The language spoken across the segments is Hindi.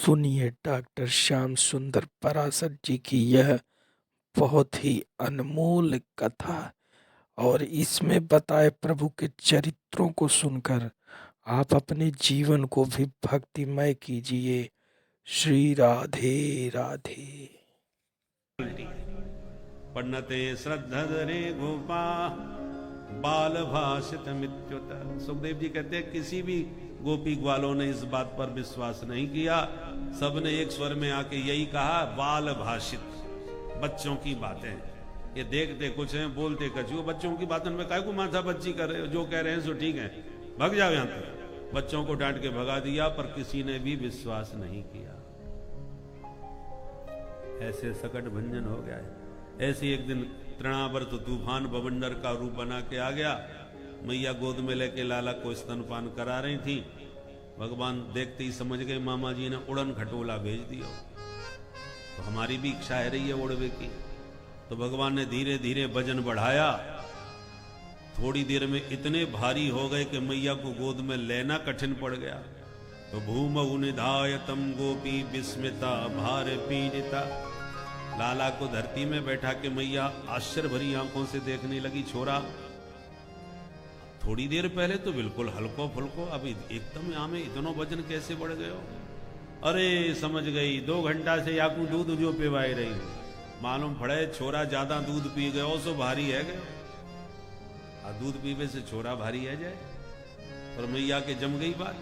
सुनिए डॉक्टर श्याम सुंदर पराशर जी की यह बहुत ही अनमोल कथा और इसमें बताए प्रभु के चरित्रों को सुनकर आप अपने जीवन को भी भक्तिमय कीजिए। श्री राधे राधे। पन्नते श्रद्धरे गोपा बाल भाषित मित्युत। सुखदेव जी कहते हैं किसी भी गोपी ग्वालों ने इस बात पर विश्वास नहीं किया। सबने एक स्वर में आके यही कहा, बाल भाषित, बच्चों की बातें। ये देखते कुछ हैं, बोलते कुछ। वो बच्चों की बातों में काहे को माथा बच्ची कर रहे हो, जो कह रहे हैं सो ठीक है, भग जाओ यहां तक। बच्चों को डांट के भगा दिया, पर किसी ने भी विश्वास नहीं किया। ऐसे सकट भंजन हो गया है। ऐसे एक दिन तृणावर्त तूफान बवंडर का रूप बना के आ गया। मैया गोद में लेके लाला को स्तनपान करा रही थी। भगवान देखते ही समझ गए मामा जी ने उड़न खटोला भेज दिया। तो हमारी भी इच्छा है रही है उड़वे की। तो भगवान ने धीरे धीरे वजन बढ़ाया। थोड़ी देर में इतने भारी हो गए कि मैया को गोद में लेना कठिन पड़ गया। तो भूमौ निधायतम गोपी विस्मिता भार पीड़िता। लाला को धरती में बैठा के मैया आश्चर्य भरी आंखों से देखने लगी। छोरा, थोड़ी देर पहले तो बिल्कुल हल्को फुल्को, अभी एकदम यहाँ में इतना वजन कैसे बढ़ गए हो? अरे समझ गई, 2 घंटा से याकू दूध जो पिवाई रही, मालूम पड़े छोरा ज्यादा दूध पी गयो सो भारी है गयो। और दूध पीवे से छोरा भारी है जाए। और मैया के जम गई बात।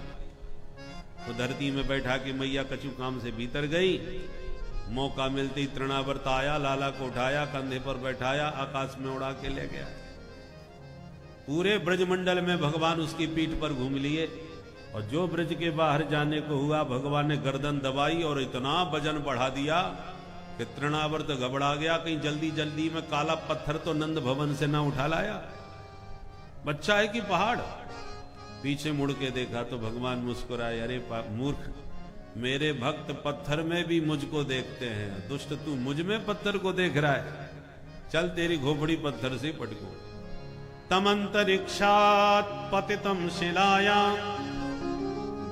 तो धरती में बैठा के मैया कछु काम से भीतर गई। मौका मिलते ही तृणावर्त आया, लाला को उठाया, कंधे पर बैठाया, आकाश में उड़ा के ले गया। पूरे ब्रजमंडल में भगवान उसकी पीठ पर घूम लिए। और जो ब्रज के बाहर जाने को हुआ, भगवान ने गर्दन दबाई और इतना वजन बढ़ा दिया कि तृणावर्त घबरा गया। कहीं जल्दी जल्दी में काला पत्थर तो नंद भवन से ना उठा लाया। बच्चा है कि पहाड़। पीछे मुड़ के देखा तो भगवान मुस्कुराए, अरे मूर्ख, मेरे भक्त पत्थर में भी मुझको देखते हैं, दुष्ट तू मुझ में पत्थर को देख रहा है। चल तेरी खोपड़ी पत्थर से पटको। तमंतरिक्षात् पतितम शिलायां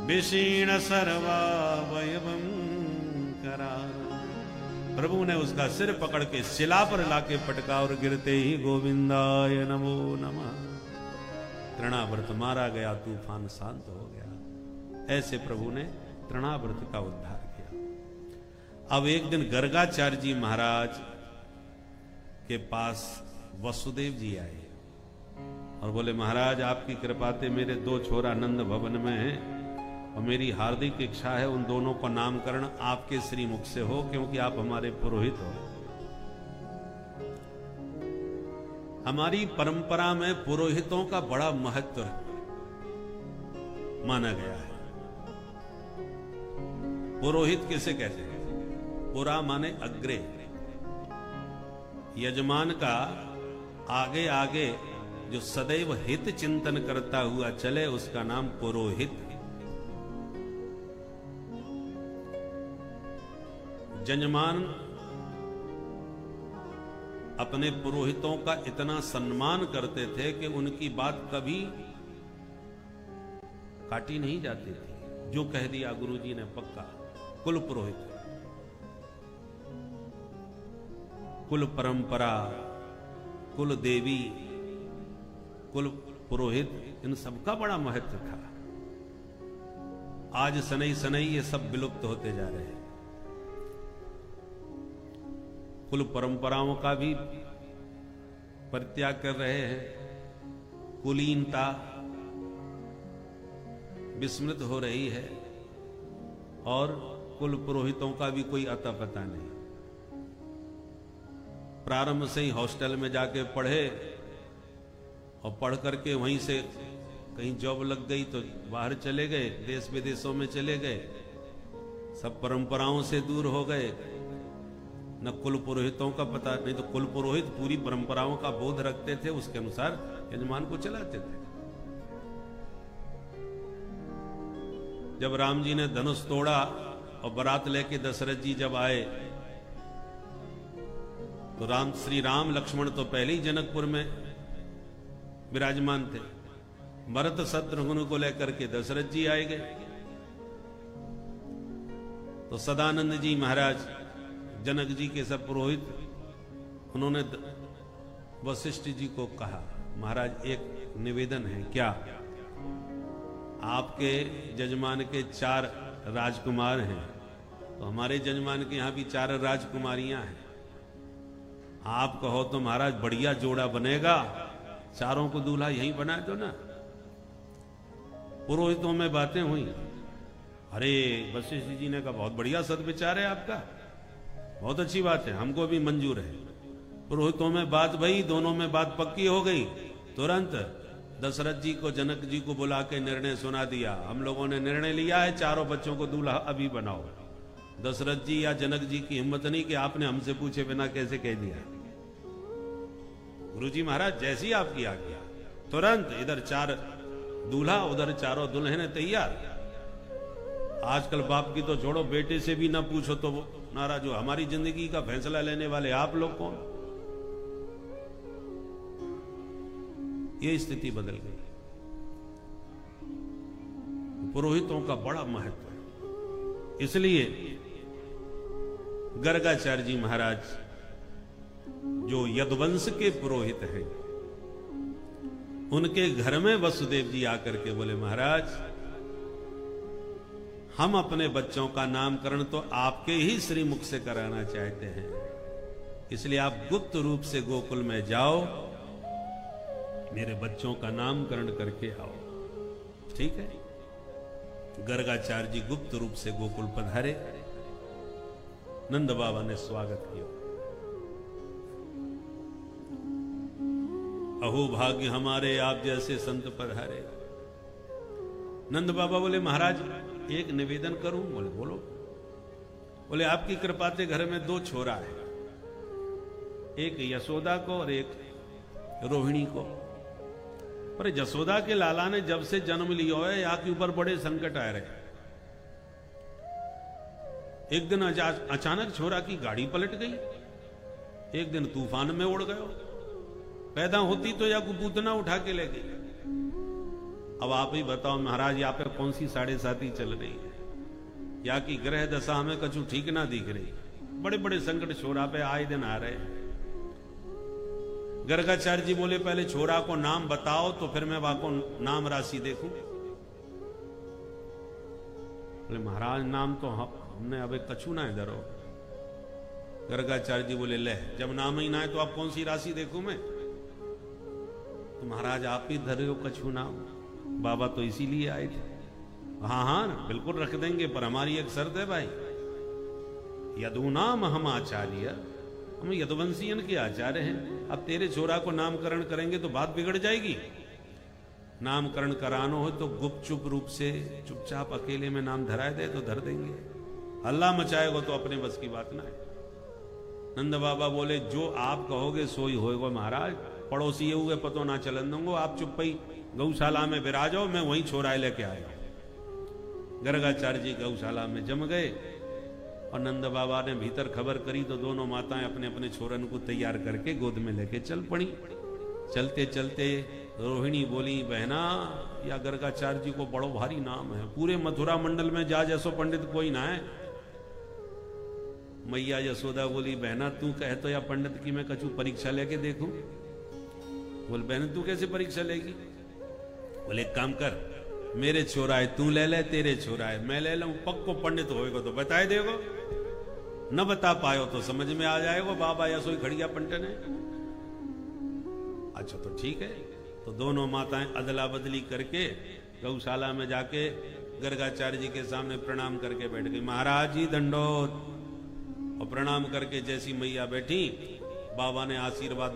विशीर्ण सर्वावयवं करा। प्रभु ने उसका सिर पकड़ के शिला पर लाके पटका और गिरते ही गोविंदाय नमो नमः। तृणावर्त मारा गया, तूफान शांत हो गया। ऐसे प्रभु ने तृणावर्त का उद्धार किया। अब एक दिन गर्गाचार्य जी महाराज के पास वसुदेव जी आए और बोले, महाराज आपकी कृपा से मेरे 2 छोरा नंद भवन में हैं और मेरी हार्दिक इच्छा है उन दोनों का नामकरण आपके श्रीमुख से हो, क्योंकि आप हमारे पुरोहित हो। हमारी परंपरा में पुरोहितों का बड़ा महत्व माना गया है। पुरोहित किसे कहते हैं? पुरा माने अग्रे। यजमान का आगे आगे जो सदैव हित चिंतन करता हुआ चले, उसका नाम पुरोहित। जजमान अपने पुरोहितों का इतना सम्मान करते थे कि उनकी बात कभी काटी नहीं जाती थी। जो कह दिया गुरुजी ने पक्का। कुल पुरोहित, कुल परंपरा, कुल देवी, कुल पुरोहित, इन सबका बड़ा महत्व था। आज सनई सनई ये सब विलुप्त होते जा रहे हैं। कुल परंपराओं का भी परित्याग कर रहे हैं। कुलीनता विस्मृत हो रही है और कुल पुरोहितों का भी कोई अता पता नहीं। प्रारंभ से ही हॉस्टल में जाके पढ़े और पढ़ करके वहीं से कहीं जॉब लग गई तो बाहर चले गए, देश विदेशों में चले गए, सब परंपराओं से दूर हो गए। न कुल पुरोहितों का पता, नहीं तो कुल पुरोहित पूरी परंपराओं का बोध रखते थे, उसके अनुसार यजमान को चलाते थे। जब राम जी ने धनुष तोड़ा और बारात लेके दशरथ जी जब आए तो श्री राम लक्ष्मण तो पहले ही जनकपुर में विराजमान थे। भरत शत्रुघ्न को लेकर के दशरथ जी आए गए। तो सदानंद जी महाराज जनक जी के सब पुरोहित, उन्होंने वशिष्ठ जी को कहा, महाराज एक निवेदन है। क्या? आपके जजमान के 4 राजकुमार हैं, तो हमारे जजमान के यहां भी 4 राजकुमारियां हैं। आप कहो तो महाराज बढ़िया जोड़ा बनेगा, चारों को दूल्हा यहीं बना दो ना। पुरोहितों में बातें हुई। अरे वशिष्ठ जी ने कहा, बहुत बढ़िया सदविचार है आपका, बहुत अच्छी बात है, हमको भी मंजूर है। पुरोहितों में बात भई, दोनों में बात पक्की हो गई। तुरंत दशरथ जी को, जनक जी को बुला के निर्णय सुना दिया। हम लोगों ने निर्णय लिया है, चारों बच्चों को दूल्हा अभी बनाओ। दशरथ जी या जनक जी की हिम्मत नहीं कि आपने हमसे पूछे बिना कैसे कह दिया। गुरु जी महाराज जैसी आपकी आज्ञा। तुरंत इधर 4 दूल्हा, उधर चारों दुल्हनें तैयार। आजकल बाप की तो छोड़ो, बेटे से भी ना पूछो तो वो नाराज हो। हमारी जिंदगी का फैसला लेने वाले आप लोग कौन? ये स्थिति बदल गई। पुरोहितों का बड़ा महत्व है। इसलिए गर्गाचार्य जी महाराज जो यदुवंश के पुरोहित हैं, उनके घर में वसुदेव जी आकर के बोले, महाराज हम अपने बच्चों का नामकरण तो आपके ही श्रीमुख से कराना चाहते हैं, इसलिए आप गुप्त रूप से गोकुल में जाओ, मेरे बच्चों का नामकरण करके आओ। ठीक है। गर्गाचार्य जी गुप्त रूप से गोकुल पधारे। नंद बाबा ने स्वागत किया। अहो भाग्य हमारे, आप जैसे संत पधारे। नंद बाबा बोले, महाराज एक निवेदन करूं? बोले बोलो। बोले आपकी कृपा से घर में 2 छोरा है, एक यशोदा को और एक रोहिणी को। पर यशोदा के लाला ने जब से जन्म लिया है, यहाँ के ऊपर बड़े संकट आ रहे। एक दिन अचानक छोरा की गाड़ी पलट गई, एक दिन तूफान में उड़ गयो, पैदा होती तो या कुपूतना उठा के ले गई। अब आप ही बताओ महाराज, यहाँ पे कौन सी 7.5 चल रही है? या की ग्रह दशा हमें कछु ठीक ना दिख रही। बड़े बड़े संकट छोरा पे आए दिन आ रहे हैं। गर्गाचार्य जी बोले, पहले छोरा को नाम बताओ तो फिर मैं वाको नाम राशि देखूं। बोले महाराज नाम तो हमने अबे कछु ना इधर हो। गर्गाचार्य जी बोले, ले जब नाम ही ना है तो आप कौन सी राशि देखूं मैं? तो महाराज आप ही धरे हो कछु नाम, बाबा तो इसीलिए आए थे। हाँ हाँ बिल्कुल रख देंगे, पर हमारी एक शर्त है भाई, यदुनाम हम आचार्य, हम यदुवंशियन के आचार्य हैं। अब तेरे छोरा को नामकरण करेंगे तो बात बिगड़ जाएगी। नामकरण कराना हो तो गुपचुप रूप से चुपचाप अकेले में नाम धराए दे तो धर देंगे, अल्लाह मचाएगा तो अपने बस की बात ना है। नंद बाबा बोले, जो आप कहोगे सो ही होएगा महाराज, पड़ोसी हुए पतो ना चलन दूंगो, आप चुप ही गौशाला में विराजो, मैं वहीं छोराए लेके आया। गर्गाचार्य जी गौशाला में जम गए और नंद बाबा ने भीतर खबर करी तो दोनों माताएं अपने अपने छोरन को तैयार करके गोद में लेके चल पड़ी। चलते चलते रोहिणी बोली, बहना या गर्गाचार्य जी को बड़ो भारी नाम है, पूरे मथुरा मंडल में जा जैसो पंडित कोई ना है। मैया यशोदा बोली, बहना तू कह तो या पंडित की मैं कछु परीक्षा लेके देखूं। बोल बहन तू कैसे परीक्षा लेगी? बोले एक काम कर, मेरे छोराए तू ले ले, तेरे छोराए मैं ले लूं, पक्को पंडित होएगा तो बताए देगो, न बता पायो तो समझ में आ जाएगा बाबा या सोई खड़िया पंटन है। अच्छा तो ठीक है। तो दोनों माताएं अदला बदली करके गौशाला में जाके गर्गाचार्य जी के सामने प्रणाम करके बैठ गई। महाराज जी दंडोत। और प्रणाम करके जैसी मैया बैठी, बाबा ने आशीर्वाद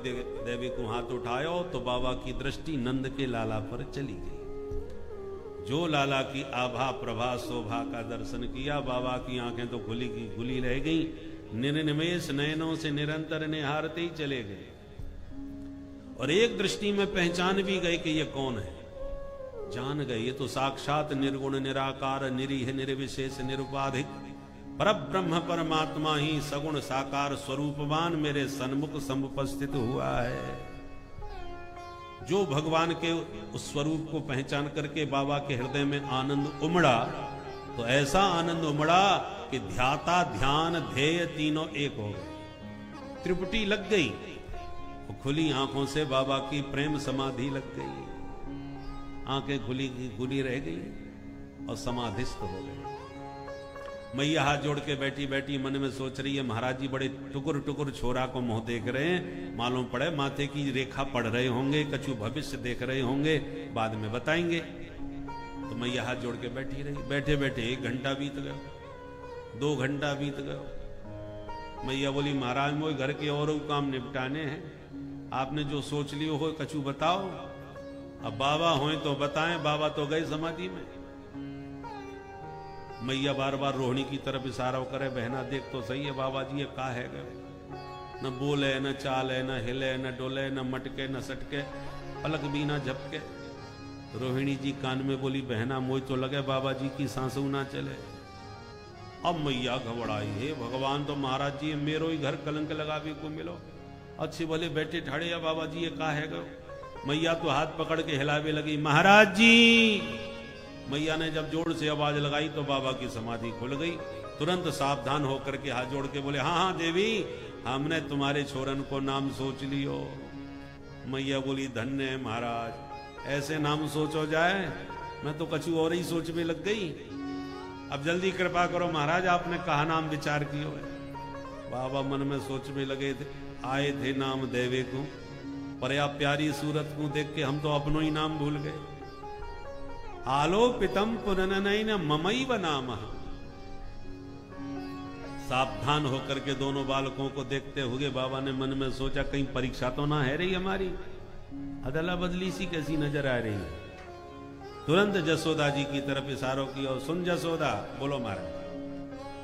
देवी को हाथ उठाया तो बाबा की दृष्टि नंद के लाला पर चली गई। जो लाला की आभा प्रभा शोभा का दर्शन किया, बाबा की आंखें तो खुली की खुली रह गई, निर्निमेष नयनों से निरंतर निहारते ही चले गए। और एक दृष्टि में पहचान भी गए कि ये कौन है। जान गए ये तो साक्षात निर्गुण निराकार निरीह निर्विशेष निरुपाधिक परब्रह्म परमात्मा ही सगुण साकार स्वरूपवान मेरे सन्मुख समुपस्थित हुआ है। जो भगवान के उस स्वरूप को पहचान करके बाबा के हृदय में आनंद उमड़ा, तो ऐसा आनंद उमड़ा कि ध्याता ध्यान ध्येय तीनों एक हो गए। त्रिपुटी लग गई, वो खुली आंखों से बाबा की प्रेम समाधि लग गई, आंखें खुली रह गई और समाधिस्थ हो गए। मैया हाथ जोड़ के बैठी बैठी मन में सोच रही है, महाराज जी बड़े टुकुर टुकुर छोरा को मुंह देख रहे हैं, मालूम पड़े माथे की रेखा पढ़ रहे होंगे, कछु भविष्य देख रहे होंगे, बाद में बताएंगे। तो मैया हाथ जोड़ के बैठी रही। बैठे बैठे 1 घंटा बीत गया, 2 घंटा बीत गया। मैया बोली, महाराज मोई घर के और काम निपटाने हैं, आपने जो सोच लियो हो कछु बताओ। अब बाबा होए तो बताएं, बाबा तो गए समाधि में। मैया बार रोहिणी की तरफ इशारा करे, बहना देख तो सही है बाबा जी ये का है गए, न बोले न चाले न हिले न डोले न मटके न सटके, पलक भी ना झपके। रोहिणी जी कान में बोली, बहना मोई तो लगे बाबा जी की सांसू ना चले। अब मैया घबराई, हे भगवान तो महाराज जी मेरो ही घर कलंक लगावे को मिलो, अच्छी भले बैठे ठाड़े या बाबा जी ये का है गो। मैया तो हाथ पकड़ के हिलावे लगी, महाराज जी। मैया ने जब जोर से आवाज लगाई तो बाबा की समाधि खुल गई। तुरंत सावधान होकर के हाथ जोड़ के बोले, हाँ हाँ देवी, हमने तुम्हारे छोरन को नाम सोच लियो। मैया बोली, धन्य है महाराज, ऐसे नाम सोचो जाए, मैं तो कछु और ही सोच में लग गई। अब जल्दी कृपा करो महाराज, आपने कहा नाम विचार कियो है। बाबा मन में सोच में लगे थे, आए थे नाम देवे को, पर या प्यारी सूरत को देख के हम तो अपनो ही नाम भूल गए। आलोपितम पुनननैन ममैव नामः। सावधान होकर के दोनों बालकों को देखते हुए बाबा ने मन में सोचा, कहीं परीक्षा तो ना है रही हमारी, अदला बदली सी कैसी नजर आ रही है। तुरंत जसोदा जी की तरफ इशारों की, और सुन जसोदा, बोलो महाराज।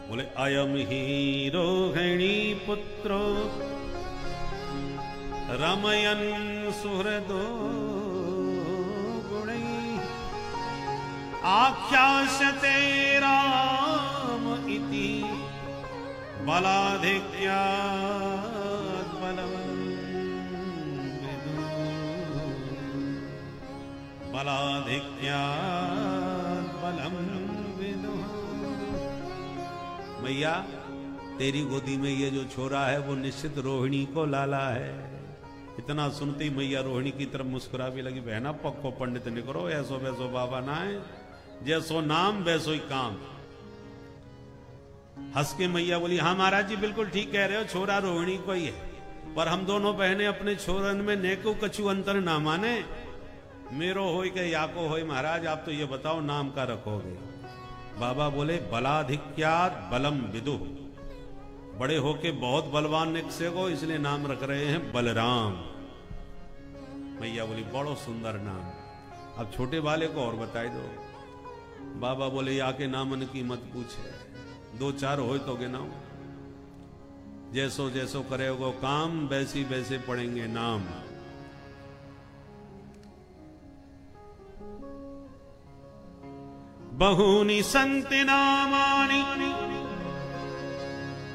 बोले, अयम ही रोहिणी पुत्रो रमयन सुहृदो गुणै आख्यास्यते राम इति बलाधिक्यात् बलम् विदुः बलाधिक्यात् बलम् विदुः। मैया तेरी गोदी में ये जो छोरा है वो निश्चित रोहिणी को लाला है। इतना सुनते ही मैया रोहिणी की तरफ मुस्कुरा भी लगी, बहना पक्को पंडित निकरो, ऐसो वैसो बाबा ना है, जैसो नाम वैसो ही काम। हंस के मैया बोली, हाँ महाराज जी बिल्कुल ठीक कह रहे हो, छोरा रोहिणी को ही है, पर हम दोनों बहने अपने छोरन में नेको कछु अंतर ना माने, मेरो होई के याको होई। महाराज आप तो ये बताओ नाम का रखोगे। बाबा बोले, बलाधिक्यात् बलम विदुः, बड़े होके बहुत बलवान निकसे को, इसलिए नाम रख रहे हैं बलराम। मैया बोली, बड़ो सुंदर नाम, अब छोटे वाले को और बताई दो। बाबा बोले, आके नामन की मत पूछे, 2-4 हो तो गिनाओ, जैसो जैसो करेगो काम वैसी वैसे पढ़ेंगे नाम। बहूनि सन्ति नामानि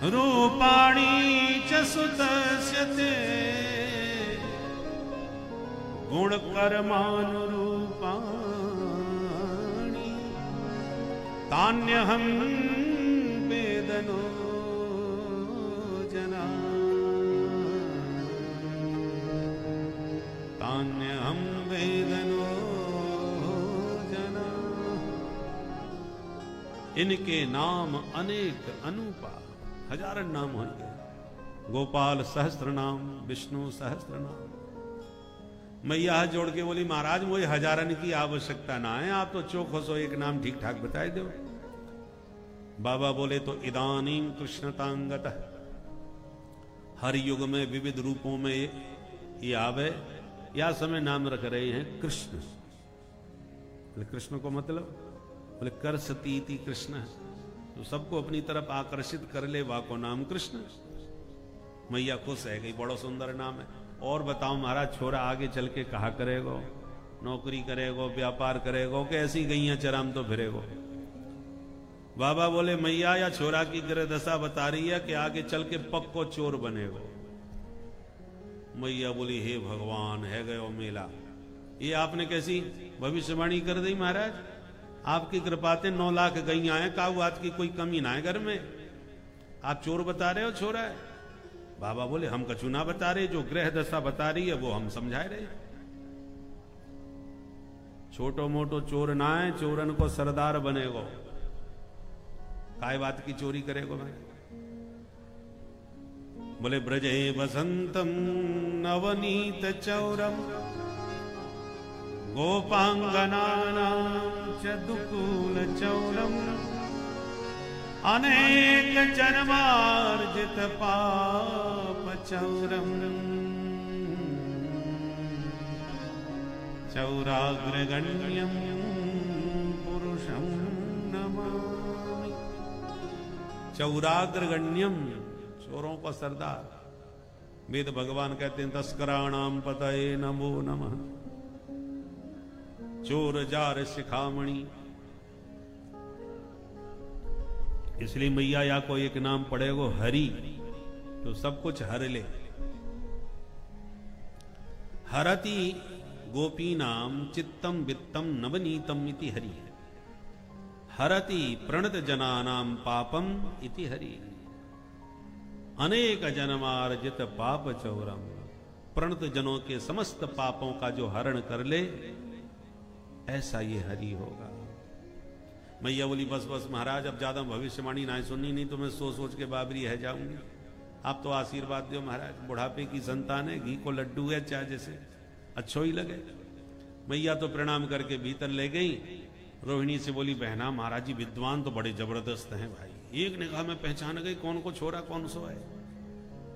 रूपाणि च सुतस्य ते गुणकर्मानुरूपाणि तान्यहं वेदनो जना तान्यहं वेदनो जना। इनके नाम अनेक अनूपा, हजारन नाम होंगे। गोपाल सहस्त्र नाम, विष्णु सहस्त्र नाम। मैया हाथ जोड़ के बोली, महाराज मुझे हजारन की आवश्यकता ना है, आप तो चौक सो एक नाम ठीक ठाक बताए दो। बाबा बोले, तो इदानीं कृष्णतांगतः, हर युग में विविध रूपों में ये आवे, या समय नाम रख रहे हैं कृष्ण। बोले कृष्ण को मतलब, बोले कर सती कृष्ण, तो सबको अपनी तरफ आकर्षित कर ले, वा को नाम कृष्ण। मैया खुश है गई, बड़ा सुंदर नाम है। और बताओ महाराज, छोरा आगे चल के कहा करेगो, नौकरी करेगो, व्यापार करेगो, कि ऐसी गैया चराम तो फिरेगो। बाबा बोले, मैया या छोरा की ग्रह दशा बता रही है कि आगे चल के पक्को चोर बनेगो। मैया बोली, हे भगवान, है गयो मेला, ये आपने कैसी भविष्यवाणी कर दी महाराज। आपकी कृपा से 9 लाख गैया हैं, काऊ आज की कोई कमी ना है घर में। आप चोर बता रहे हो छोरा है। बाबा बोले हम कछु ना बता रहे, जो ग्रह दशा बता रही है वो हम समझा रहे। छोटो मोटो चोर ना है, चोरन को सरदार बनेगो। काय बात की चोरी करेगो भाई। बोले ब्रजे वसंतम नवनीत चौरम गोपांगनानां च दुकूल चौरम अनेक जन्मार्जित पाप चौरम चौराग्रगण्यं पुरुषं नमामि। चौराग्रगण्यम, चोरों का सरदार। वेद भगवान कहते हैं तस्कराणाम पतये नमो नमः। चोर जार शिखामणि। इसलिए मैया या को एक नाम पड़ेगो हरि, तो सब कुछ हर ले। हरति गोपीनाम चित्तम वित्तम नवनीतम इति हरि। हरति प्रणत जनानाम पापम इति हरि। अनेक जन्मार्जित पाप चौरम, प्रणत जनों के समस्त पापों का जो हरण कर ले, ऐसा ये हरि होगा। मैया बोली बस बस महाराज, अब ज्यादा भविष्यवाणी ना सुननी, नहीं तो मैं सोच सोच के बाबरी है जाऊंगी। आप तो आशीर्वाद दो महाराज, बुढ़ापे की संतान है, घी को लड्डू है, चाहे जैसे अच्छो ही लगे। मैया तो प्रणाम करके भीतर ले गई। रोहिणी से बोली बहना महाराज जी विद्वान तो बड़े जबरदस्त हैं भाई। एक निगाह में पहचान गई कौन को छोरा कौन सो है।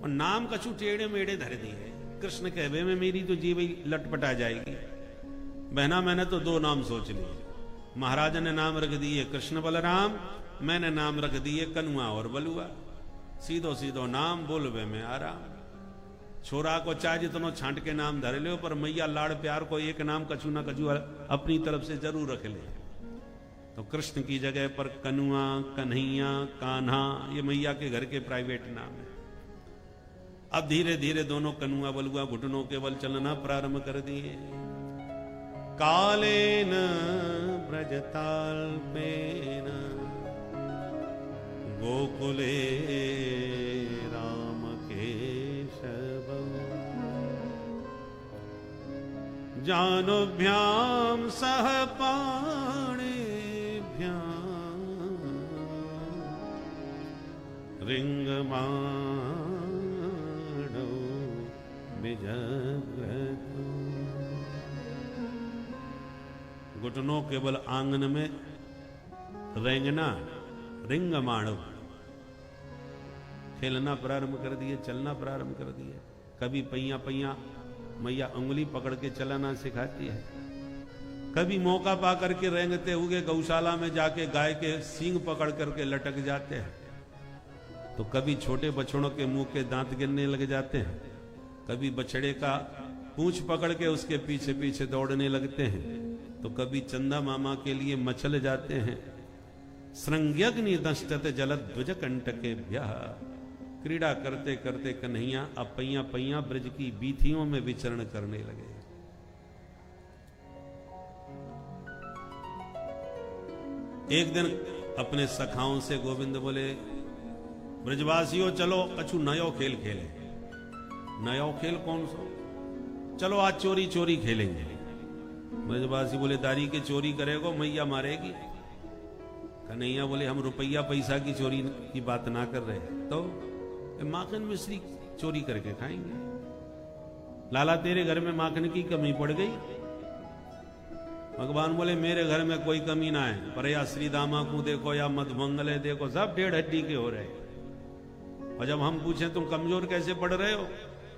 और नाम कछु टेढ़े मेढ़े धर दिए। कृष्ण कहवे में मेरी तो जीव लटपटा जाएगी। बहना मैंने तो 2 नाम सोच लिए। महाराज ने नाम रख दिए कृष्ण बलराम, मैंने नाम रख दिए कनुआ और बलुआ। सीधो सीधो नाम बोलवे में आराम। छोरा को चाहे जितनो छांट के नाम धर लो, पर मैया लाड़ प्यार को एक नाम कछु ना कछु अपनी तरफ से जरूर रख ले। तो कृष्ण की जगह पर कनुआ, कन्हैया, कान्हा, ये मैया के घर के प्राइवेट नाम है। अब धीरे धीरे दोनों कनुआ बलुआ घुटनों के बल चलना प्रारंभ कर दिए। कालेन ब्रजताल्पेन गोकुले राम केशव जानुभ्याम सह पाणिभ्यां रिंगमाणो विजग्रतो। घुटनों केवल आंगन में रेंगना, रिंगमाणो, खेलना प्रारंभ कर दिए, चलना प्रारंभ कर दिए। कभी पैया पैया मैया उंगली पकड़ के चलाना सिखाती है। कभी मौका पा करके रेंगते हुए गौशाला में जाके गाय के सींग पकड़ करके लटक जाते हैं। तो कभी छोटे बछड़ों के मुंह के दांत गिरने लग जाते हैं। कभी बछड़े का पूंछ पकड़ के उसके पीछे पीछे दौड़ने लगते हैं। तो कभी चंदा मामा के लिए मचल जाते हैं। श्रृंग्यग्नि दंष्टत जलध्वज कंटके भ्यः। क्रीड़ा करते करते कन्हैया अब पैया पैया ब्रज की बीथियों में विचरण करने लगे। एक दिन अपने सखाओं से गोविंद बोले ब्रजवासियों चलो कछु नयो खेल खेले। नयो खेल कौन सा? चलो आज चोरी चोरी खेलेंगे। ब्रजवासी बोले दारी के चोरी करेगो मैया मारेगी। कन्हैया बोले हम रुपया पैसा की चोरी की बात ना कर रहे, तो माखन मिश्री चोरी करके खाएंगे। लाला तेरे घर में माखन की कमी पड़ गई। भगवान बोले मेरे घर में कोई कमी ना है, पर या श्री दामा को देखो या मधुमंगले देखो, सब 1.5 हड्डी के हो रहे। और जब हम पूछें तुम कमजोर कैसे पड़ रहे हो,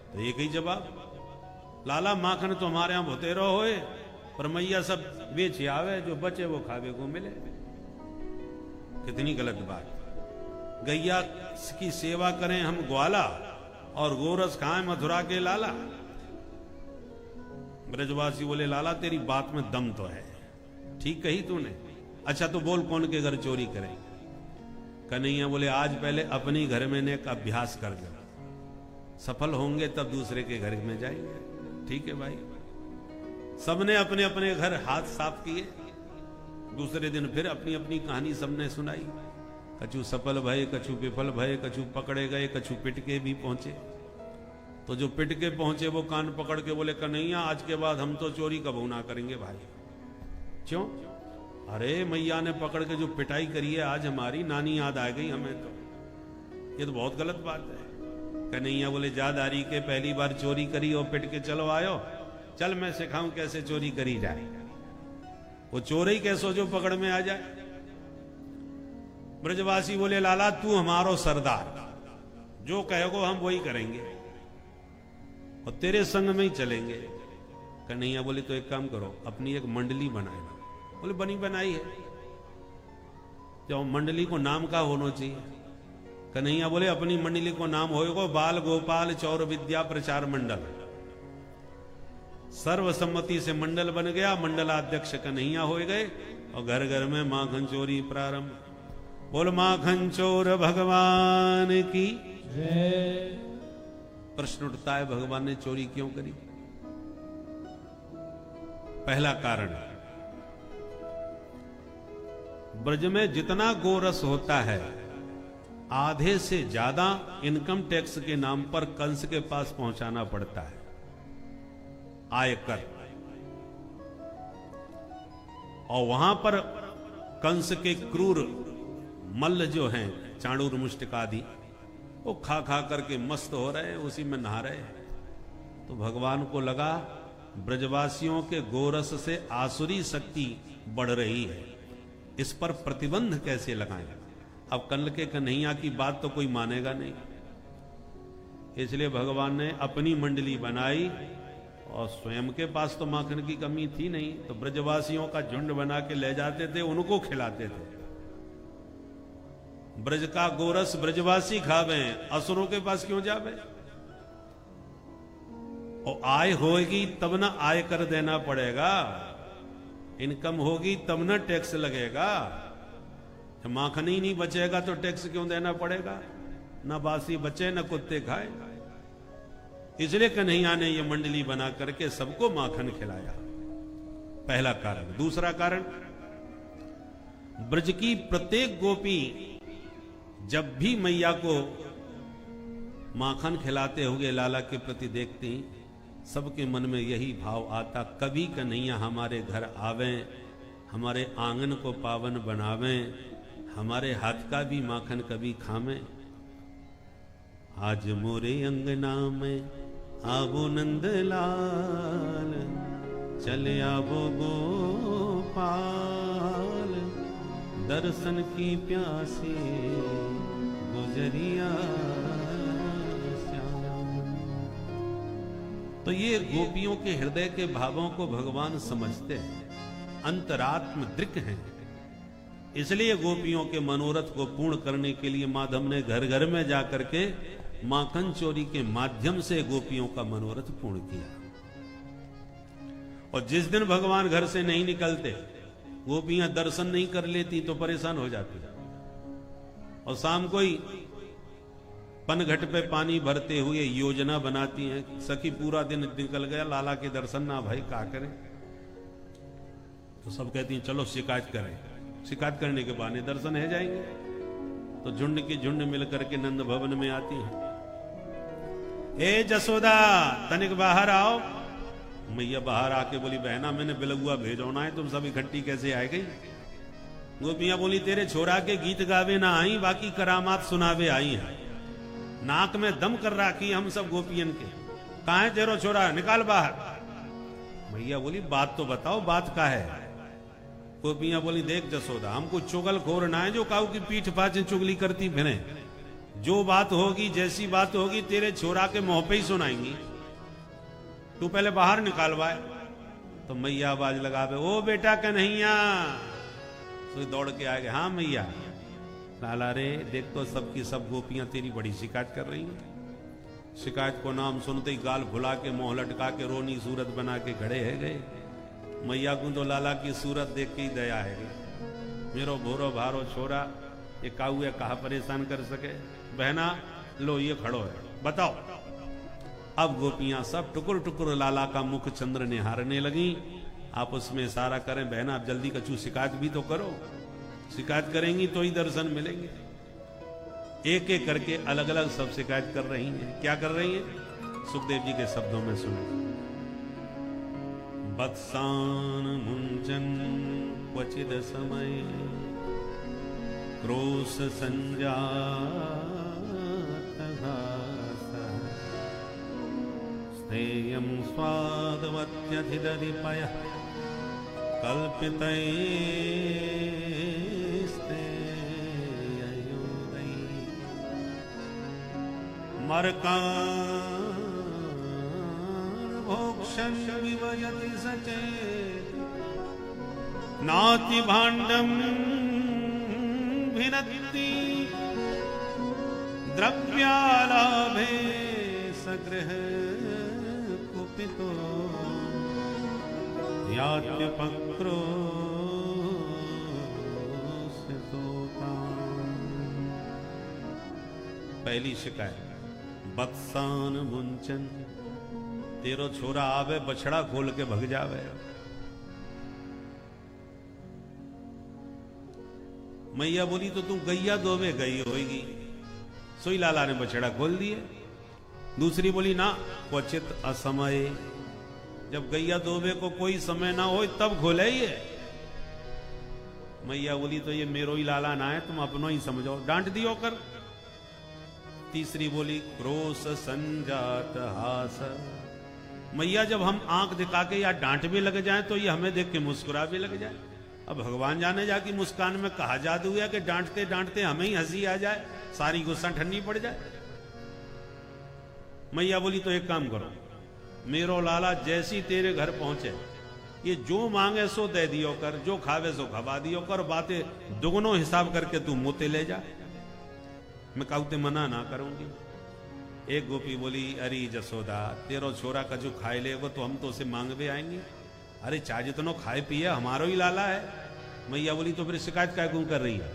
तो एक ही जवाब, लाला माखन तो हमारे यहां होते रहो है, पर मैया सब बेच आवे, जो बचे वो खावे को मिले। कितनी गलत बात। गैया की सेवा करें हम ग्वाला और गोरस खाएं मथुरा के लाला। ब्रजवासी बोले लाला तेरी बात में दम तो है, ठीक कही तूने। अच्छा तो बोल कौन के घर चोरी करें? कन्हैया बोले आज पहले अपने घर में ने एक अभ्यास कर लो, सफल होंगे तब दूसरे के घर में जाएंगे। ठीक है भाई। सबने अपने अपने घर हाथ साफ किए। दूसरे दिन फिर अपनी अपनी कहानी सबने सुनाई। कछु सफल भय, कछु विफल भय, कछु पकड़े गए, कछु पिट के भी पहुंचे। तो जो पिट के पहुंचे वो कान पकड़ के बोले, कन्हैया आज के बाद हम तो चोरी कबू ना करेंगे भाई। क्यों? अरे मैया ने पकड़ के जो पिटाई करी है आज हमारी, नानी याद आ गई हमें। तो ये तो बहुत गलत बात है। कन्हैया बोले, जादारी के पहली बार चोरी करी और पिट के चलो आयो, चल मैं सिखाऊं कैसे चोरी करी जाए। वो चोर ही कैसो जो पकड़ में आ जाए। ब्रजवासी बोले, लाला तू हमारो सरदार, जो कहोगे हम वही करेंगे और तेरे संग में ही चलेंगे। कन्हैया बोले, तो एक काम करो, अपनी एक मंडली बनाए। बोले, बनी बनाई है। जो मंडली को नाम का होना चाहिए। कन्हैया बोले, अपनी मंडली को नाम होएगा बाल गोपाल चौर विद्या प्रचार मंडल। सर्वसम्मति से मंडल बन गया, मंडलाध्यक्ष कन्हैया हो गए और घर घर में माखन चोरी प्रारंभ। बोल माखन चोर भगवान की जय। प्रश्न उठता है, भगवान ने चोरी क्यों करी? पहला कारण, ब्रज में जितना गोरस होता है आधे से ज्यादा इनकम टैक्स के नाम पर कंस के पास पहुंचाना पड़ता है, आयकर। और वहां पर कंस के क्रूर मल्ल जो हैं, चाणूर मुष्टिक आदि, वो खा खा करके मस्त हो रहे हैं, उसी में नहा रहे हैं। तो भगवान को लगा ब्रजवासियों के गोरस से आसुरी शक्ति बढ़ रही है, इस पर प्रतिबंध कैसे लगाएं। अब कल के कन्हैया की बात तो कोई मानेगा नहीं, इसलिए भगवान ने अपनी मंडली बनाई और स्वयं के पास तो माखन की कमी थी नहीं, तो ब्रजवासियों का झुंड बना के ले जाते थे, उनको खिलाते थे। ब्रज का गोरस ब्रजवासी खावे, असुरों के पास क्यों जावे? और आय होगी तब ना आय कर देना पड़ेगा, इनकम होगी तब ना टैक्स लगेगा। जब माखन ही नहीं बचेगा तो टैक्स क्यों देना पड़ेगा? ना बासी बचे न कुत्ते खाए। इसलिए कन्हैया ने यह मंडली बना करके सबको माखन खिलाया, पहला कारण। दूसरा कारण, ब्रज की प्रत्येक गोपी जब भी मैया को माखन खिलाते हुए लाला के प्रति देखती, सबके मन में यही भाव आता, कभी कन्हैया हमारे घर आवें, हमारे आंगन को पावन बनावें, हमारे हाथ का भी माखन कभी खावें। आज मोरे अंगना में आबो नंदलाल, चले आबो गोपाल, दर्शन की प्यासे गुजरिया श्याम। तो ये गोपियों के हृदय के भावों को भगवान समझते हैं, अंतरात्म दृक हैं। इसलिए गोपियों के मनोरथ को पूर्ण करने के लिए माधव ने घर घर में जाकर के माखन चोरी के माध्यम से गोपियों का मनोरथ पूर्ण किया। और जिस दिन भगवान घर से नहीं निकलते, गोपियां दर्शन नहीं कर लेती तो परेशान हो जाती। और शाम को ही पनघट पे पानी भरते हुए योजना बनाती हैं, सखी पूरा दिन निकल गया, लाला के दर्शन ना भाई, क्या करें? तो सब कहती हैं चलो शिकायत करें। शिकायत करने के बहाने दर्शन है जाएंगे। तो झुंड की झुंड मिलकर के नंद भवन में आती हैं। ए जसोदा, तनिक बाहर आओ। मैया बाहर आके बोली, बहना मैंने बिलगुआ भेजोना है, तुम सब इकट्ठी कैसे आए गई? गोपियां बोली, तेरे छोरा के गीत गावे ना आई, बाकी करामात सुनावे आई हैं। नाक में दम कर राखी हम सब गोपियन के। कहां है तेरो छोरा, निकाल बाहर। मैया बोली, बात तो बताओ, बात का है? गोपियां बोली, देख जसोदा, हमको चुगल खोर ना है जो काऊ की पीठ पाछे चुगली करती फिरे। जो बात होगी, जैसी बात होगी, तेरे छोरा के मुंह पे ही सुनाएंगी। तू पहले बाहर निकालवाए। तो मैया आवाज लगावे, ओ बेटा कन्हैया। तो दौड़ के आ गए, हाँ मैया। लाला रे, देख तो सबकी सब गोपियां तेरी बड़ी शिकायत कर रही हैं। शिकायत को नाम सुनते ही गाल भुला के, मुंह लटका के, रोनी सूरत बना के खड़े है गए। मैया को तो लाला की सूरत देख के ही दया है गई। मेरो भोरो भारो छोरा, ये काऊ कहा परेशान कर सके? बहना लो, ये खड़ो है, बताओ। अब गोपियां सब टुकुर टुकुर लाला का मुख चंद्र निहारने लगी। आप उसमें इशारा करें, बहन आप जल्दी कछु शिकायत भी तो करो, शिकायत करेंगी तो ही दर्शन मिलेंगे। एक एक करके अलग अलग सब शिकायत कर रही हैं। क्या कर रही हैं? सुखदेव जी के शब्दों में सुने। वत्सान मुंजन क्वचिद समय क्रोश संजात स्थेयं स्वादवत्यधिदधिपय कल्पितैस्तेययोगै मर्कान् विवयति सचेत नाति भाण्डं भिनत्ति द्रव्यालाभे सगृह कुपितो यात्यपक्रो पहली शिकायत, बत्सान मुंचन, तेरो छोरा आवे बछड़ा खोल के भग जावे। मैया बोली तो तू गैया दोवे गई होगी, सोई लाला ने बछड़ा खोल दिए। दूसरी बोली ना, क्वचित असमय, जब गैया दोवे को कोई समय ना हो तब खोले ये। मैया बोली तो ये मेरो ही लाला ना है, तुम अपनो ही समझो, डांट दियो कर। तीसरी बोली क्रोश संजात हास, मैया जब हम आंख दिखा के या डांट भी लग जाए तो ये हमें देख के मुस्कुरा भी लग जाए। अब भगवान जाने जाकी मुस्कान में कहा जादू है कि डांटते डांटते हमें ही हंसी आ जाए, सारी गुस्सा ठंडी पड़ जाए। मैया बोली तो एक काम करो, मेरो लाला जैसी तेरे घर पहुंचे ये जो मांगे सो दे दियो कर, जो खावे सो खवा दियो कर, बातें दुगनो हिसाब करके तू मुते ले जा, मैं कहते मना ना करूंगी। एक गोपी बोली अरे जसोदा तेरो छोरा कछु खाए लेगो तो हम तो उसे मांग भी आएंगे, अरे चाहे जितनो खाए पिए हमारो ही लाला है। मैया बोली तो फिर शिकायत क्या क्यों कर रही है?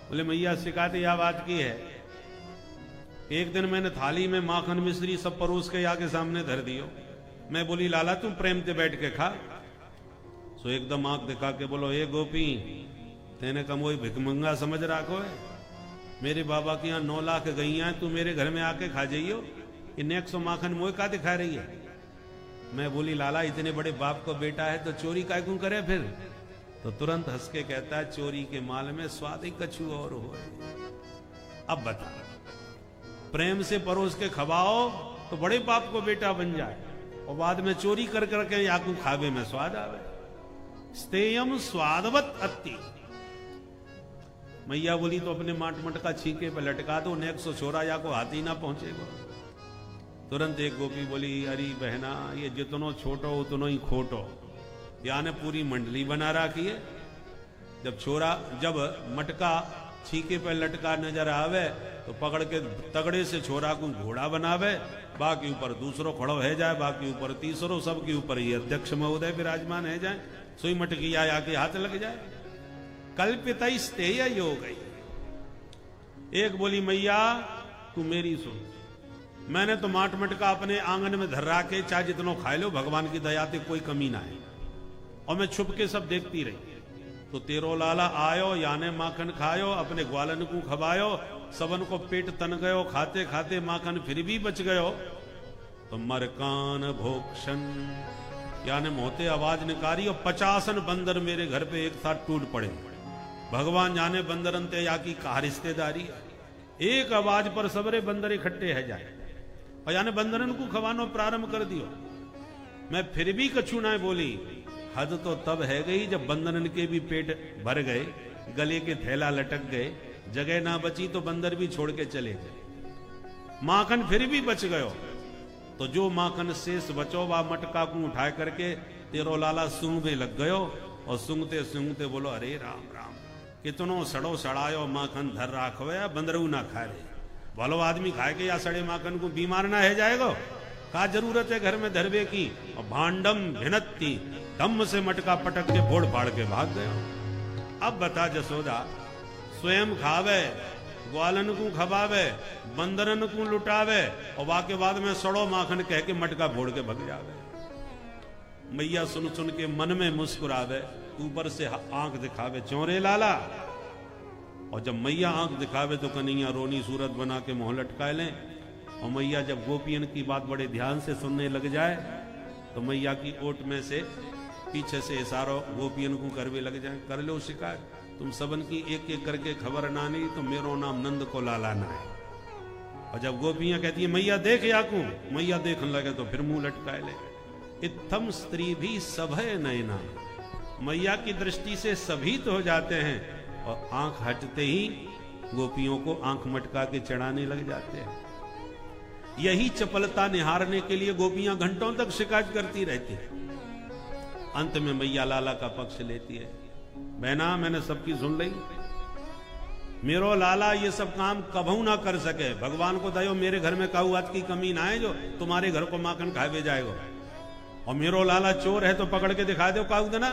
बोले मैया शिकायत यह बात की है, एक दिन मैंने थाली में माखन मिश्री सब परोस के आके सामने धर दियो, मैं बोली लाला तुम प्रेम से बैठ के खा, सो एकदम आंख दिखा के बोलो ए गोपी तेने कम वही भिकमंगा समझ रखो है, मेरे बाबा के यहाँ 9 लाख गईया तू मेरे घर में आके खा जाइयो, इन 100 माखन मोह का दिखा रही है। मैं बोली लाला इतने बड़े बाप को बेटा है तो चोरी काय क्यों करे फिर? तो तुरंत हंस के कहता है चोरी के माल में स्वाद ही कछु और हो। अब बता, प्रेम से परोस के खवाओ तो बड़े बाप को बेटा बन जाए और बाद में चोरी कर करके याकू खावे में स्वाद आवे। स्तेयम स्वादवत अति, मैया बोली तो अपने माट मटका छीके पे लटका दो, 100 छोरा या को हाथी ना पहुंचेगा। तुरंत एक गोपी बोली अरे बहना ये जितनो छोटो उतनो ही खोटो, यानी पूरी मंडली बना रखी है। जब मटका छीके पे लटका नजर आवे तो पकड़ के तगड़े से छोरा को घोड़ा बनावे, बाकी ऊपर दूसरो खड़ो है जाए, बाकी ऊपर तीसरो, सबके ऊपर ये अध्यक्ष महोदय विराजमान है जाए, सोई मटकी आके हाथ लग जाए। कल्पित स्तेय हो गई। एक बोली मैया तू मेरी सुन, मैंने तो माट मटका अपने आंगन में धर रहा के चाहे जितनो खाए लो, भगवान की दया से कोई कमी ना है, और मैं छुप के सब देखती रही। तो तेरो लाला आयो याने माखन खायो, अपने ग्वालन को खवायो, सबन को पेट तन गयो, खाते खाते माखन फिर भी बच गयो। तो मरकान भोक्षण यानी मोते आवाज निकारी और 50 बंदर मेरे घर पे एक साथ टूट पड़े। भगवान जाने बंदरन ते या की कहा रिश्तेदारी, एक आवाज पर सबरे बंदर इकट्ठे है जाए और यानी बंदरन को खवानो प्रारंभ कर दियो। मैं फिर भी कछु ना बोली। हद तो तब है गई जब बंदरन के भी पेट भर गए, गले के थैला लटक गए, जगह ना बची तो बंदर भी छोड़ के चले गए। माखन फिर भी बच गयो, तो जो माखन शेष बचो वा मटका को उठा करके तेरो लाला सूंघे लग गयो, और सूंघते सूंघते बोलो अरे राम राम, कितनो सड़ो सड़ायो माखन धर राखो या बंदरू ना खाए रे। भलो आदमी खाए के या सड़े माखन को बीमार ना है जाएगा, का जरूरत है घर में धरवे की। और भांडम भिनत्ती, दम से मटका पटक के फोड़ फाड़ के भाग गया। अब बता जसोदा, स्वयं खावे, ग्वालन को खवावे, बंदरन को लुटावे, और वाके बाद में सड़ो माखन कह के मटका फोड़ के भग जावे। मैया सुन सुन के मन में मुस्कुरावे, ऊपर से आंख दिखावे, चौरे लाला। और जब मैया आंख दिखावे तो कन्हैया रोनी सूरत बना के मुंह लटका लें। और मैया जब गोपियन की बात बड़े ध्यान से सुनने लग जाए तो मैया की ओट में से पीछे से इशारा गोपियन को करवे लग जाए, कर लो शिकायत, तुम सबन की एक एक करके खबर ना नहीं तो मेरो नाम नंद को लाला ना है। और जब गोपियां कहती है मैया देख याकू, मैया देखने लगे तो फिर मुंह लटकाए ले। इत्थम स्त्री भी सभय नयना, मैया की दृष्टि से सभी तो हो जाते हैं और आंख हटते ही गोपियों को आंख मटका के चढ़ाने लग जाते हैं। यही चपलता निहारने के लिए गोपियां घंटों तक शिकायत करती रहती है। अंत में मैया लाला का पक्ष लेती है, बहना मैंने सबकी सुन ली, मेरो लाला ये सब काम कभू ना कर सके, भगवान को दयो मेरे घर में काहुआत की कमी ना है जो तुम्हारे घर को माखन खावे जाएगा। और मेरो लाला चोर है तो पकड़ के दिखा दो काऊ देना,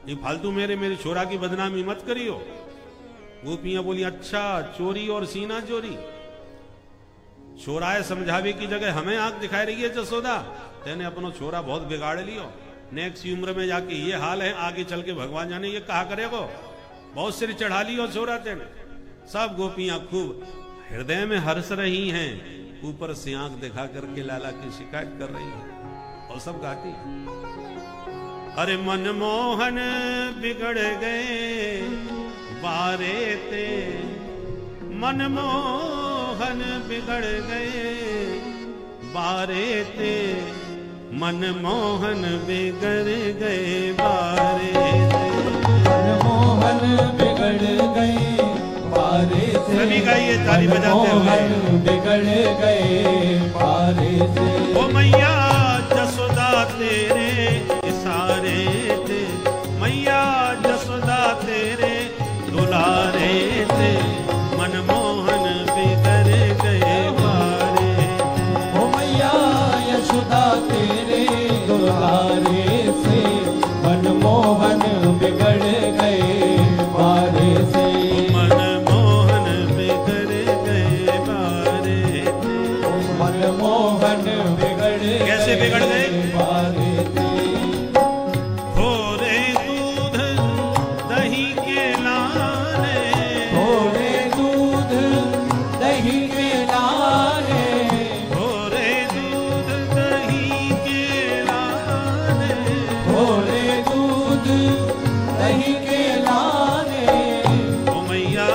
ये फालतू मेरे छोरा की बदनामी मत करियो। गोपियां बोली अच्छा चोरी और सीना चोरी, छोराए समझावे की जगह हमें आंख दिखाई रही है जसोदा, तेने अपनो छोरा बहुत बिगाड़ लियो, नेक्स्ट उम्र में जाके ये हाल है, आगे चल के भगवान जाने ये कहा करेगो, बहुत सिर चढ़ा लियो छोरा तेने। सब गोपियां खूब हृदय में हर्ष रही हैं, ऊपर से आंख दिखा करके लाला की शिकायत कर रही है और सब गाती। अरे मनमोहन बिगड़ गए बारे ते, मनमोहन बिगड़ गए बारे ते, मनमोहन बिगड़ गए बारे ते, मनमोहन बिगड़ गए बारे से, सभी गाइए ताली बजाते हुए, बिगड़ गए बारे से। ओ मैया जसोदा तेरे इशारे थे, मैया जसोदा तेरे दुलारे थे, मनमोहन बिगड़ गए बारे थे। ओ मैया यशोदा तेरे दुलारे से, मनमोहन बिगड़ गए बारे से, मनमोहन बिगड़ गए बारे थे। मनमोहन बिगड़ कैसे बिगड़ गए? बारे से। थोड़े दूध दही के लाने, थोड़े दूध दही के लाने, थोड़े दूध दही के लाने, थोड़े दूध दही के लाने। ओ मैया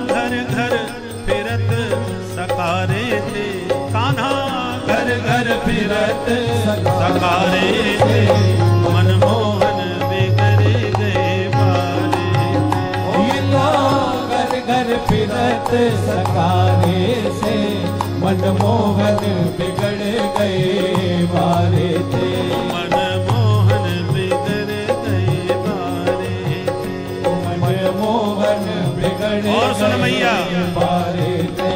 घर घर फिरत सकारे थे, कान्हा घर घर फिरत सकारे थे, मनमोहन बिगड़ गए बारे थे। घर घर फिरत सकारे से, मनमोहन बिगड़ गए बारे थे। मनमोहन बिगड़ गए बारे थे। मनमोहन बिगड़ और सुन मैया, गए बारे थे।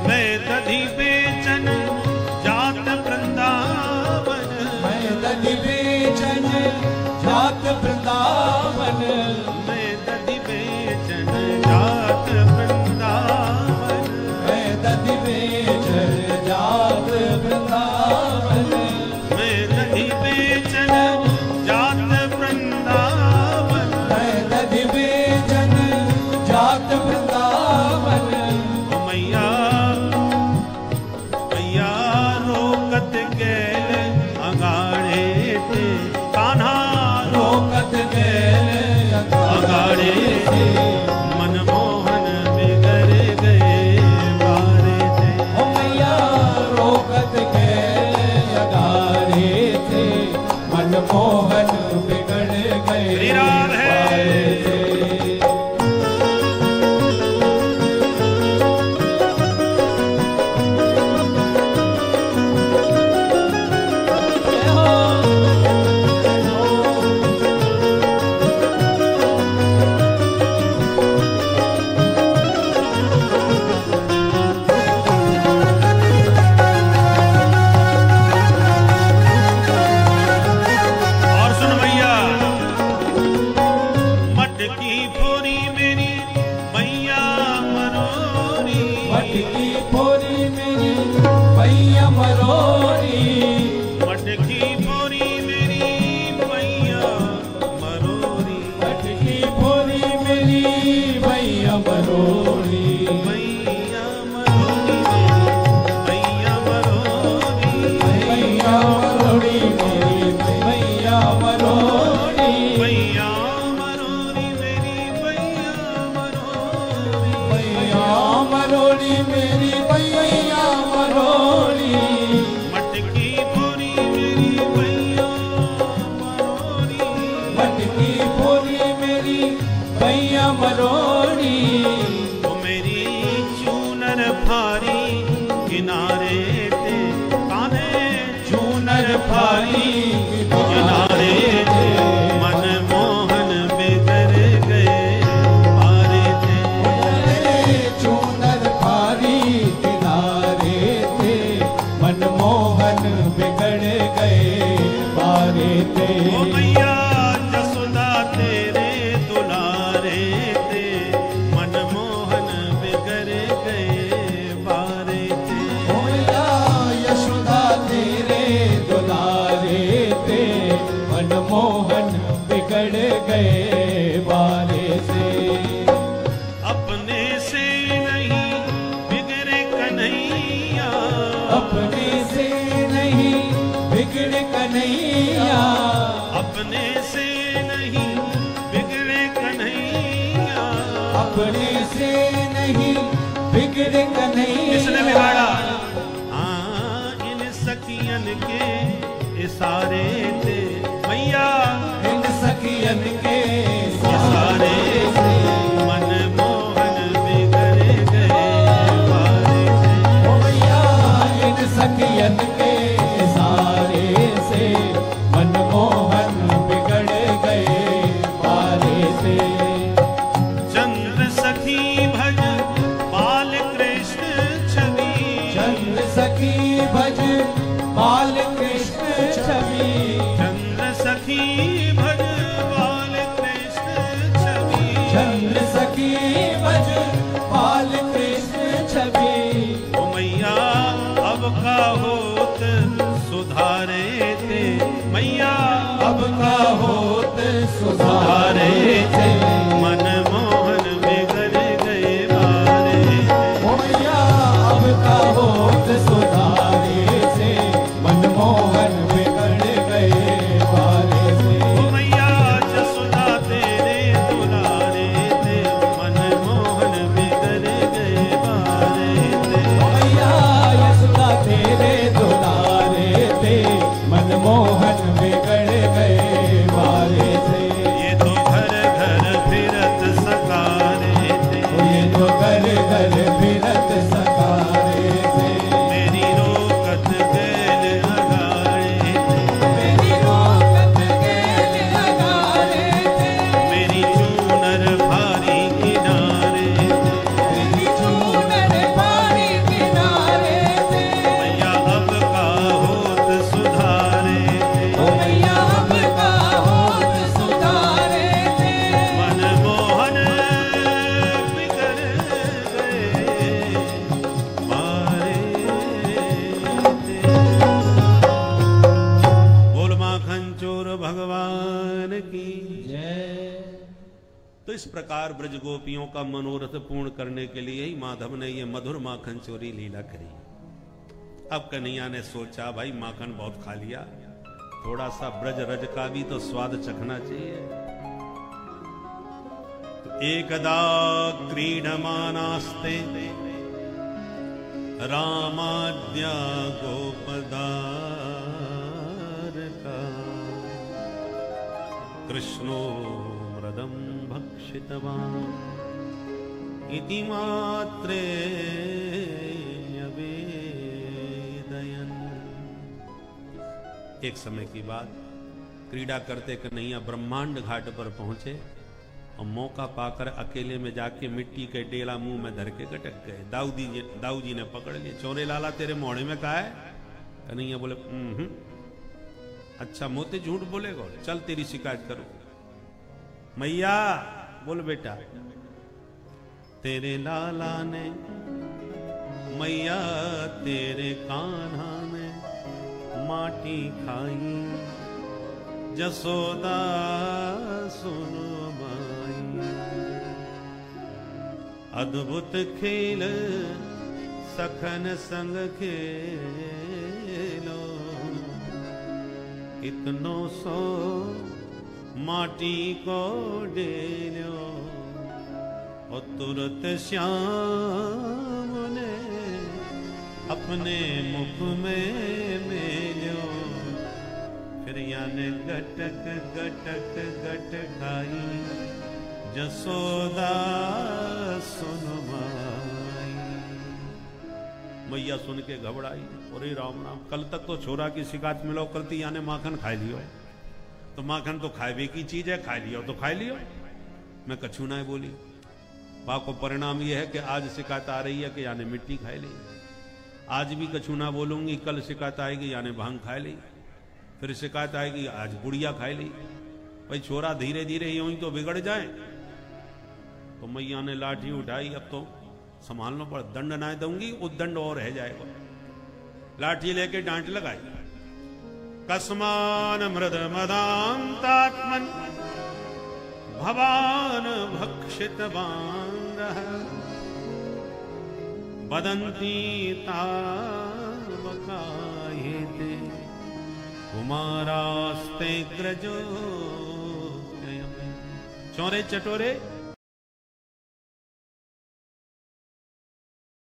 मैं दधी बेचन जात वृंदावन, मैं दधि बेचन जात वृंदावन, मैं दधी बेचन जात वृंदावन, मैं दधि बेचन जात वृंदावन, मैं दधी बेचन जात वृंदावन, मैं दधि बेचन जात वृंदावन। ओ मैया मैया रोकत गैल अगाड़े थे, कान्हा रोकत गए अगाड़े थे, मनमोहन बिगड़ गए बारे थे। ओ मैया रोकत गए अगारे थे, मनमोहन बिगड़ गए श्री राधे। बारे थे। और सुन मैया, मटकी फोरी मेरी मैया मनोरी, मटकी फोरी मेरी मैया मरोरी, मटकी फोरी मरोड़ी मेरी भैया मरोड़ी मटकी पूरी मेरी भैया मरोड़ी मटकी पूरी मेरी भैया मरोड़ी वो मेरी चूनर भारी किनारे ते काने चूनर भारी किनारे थे मन मोहन बिगड़ गए पारे थे चूनर भारी किनारे थे मनमोहन बिगड़ गए बारे थे ओ मैया जसोदा तेरे दुलारे थे मन मोहन बिगड़ गए पारे थे भैया यशोदा तेरे दुलारे थे मनमोहन बिगड़ गए बारे से अपने से नहीं बिगड़े कन्हैया अपने से नहीं बिगड़े कन्हैया अपने से नहीं बिगड़े कन्हैया अपने से नहीं बिगड़े कन्हैया किसने बिगाड़ा हाँ इन सखियन के इशारे थे मैया इन सखियन के इशारे से मन मोहन बिगड़ गए पारे थे ओ भैया इन सखियन के सारे से मनमोहन बिगड़ गए बारे से चंद्र सखी भज बाल कृष्ण छवि चंद्र सखी भज बाल कृष्ण छवि चंद्र सखी भज बाल कृष्ण छवि चंद्र सखी भज बाल कृष्ण छवि ओ मैया अब का होत सुधारे थे मैया अब का होत सुधारे थे मन मोहन बिगड़ गए बारे ओ भैया अब का होत सुधारे से मनमोहन बिगड़ गए बारे से ओ मैया जसोदा तेरे दुलारे थे मन मोहन बिगड़ गए बारे थे ओ भैया यशोदा तेरे दुलारे थे मनमोहन बिगड़ गए बारे से ये तो घर घर फिरत सकारे थे ओ ये तो घर घर फिरत सकारे थे मेरी रोकत गैल अगाड़े थे मेरी रोकत गेल लगारे थे मेरी चूनर भारी किनारे थे मेरी चूनर भारी किनारे थे मैया अब का होत सुधारे थे ओ भैया अब का होत सुधारे थे मन मोहन बिगड़ गए मारे थे। बोल माखन चोर भगवान की तो इस प्रकार ब्रज गोपियों का मनोरथ पूर्ण करने के लिए ही माधव ने ये मधुर माखन चोरी लीला करी। अब कन्हैया ने सोचा भाई माखन बहुत खा लिया, थोड़ा सा ब्रज रज का भी तो स्वाद चखना चाहिए। तो एकदा क्रीडमानास्ते रामाद्या गोपदारका कृष्णो मृदं भक्षितवान् इति मात्रे न्यवेदयन्। एक समय की बात, क्रीड़ा करते कन्हैया ब्रह्मांड घाट पर पहुंचे और मौका पाकर अकेले में जाके मिट्टी के डेला मुंह में धर के गटक गए। दाऊ जी ने पकड़ लिए, चोरे लाला तेरे मोड़े में कहा है? कन्हैया बोले अच्छा मोते झूठ बोलेगा, चल तेरी शिकायत करो। मैया बोल बेटा, तेरे लाला ने मैया तेरे कान्हा ने माटी खाई, जसोदा सुनो माई, अद्भुत खेल सखन संग खेलो, इतनो सो माटी को डेलो, और तुरत श्याम अपने मुख में मेलो, फिर याने गटक गटक गट खाई, जसोदा सुन माई। मैया सुन के घबराई, अरे राम राम, कल तक तो छोरा की शिकायत मिलो करती, याने माखन खा लियो, तो माखन तो खावे की चीज है, खा लियो तो खा लियो। मैं कछु ना बोली। बा को परिणाम यह है कि आज शिकायत आ रही है कि याने मिट्टी खाई ली, आज भी कछु ना बोलूंगी, कल शिकायत आएगी याने भांग खा ली, फिर शिकायत आएगी आज गुड़िया खाई ली। भाई छोरा धीरे धीरे यूं ही तो बिगड़ जाए। तो मैया ने लाठी उठाई, अब तो संभालना पड़, दंड ना दूंगी, उद्दंड और रह जाएगा। लाठी लेके डांट लगाई, कस्मान मृद मदांतात्मन भवान भक्षित बांधः, वदन्ति तावकायेते कुमारास्ते ग्रजो। चौरे चटोरे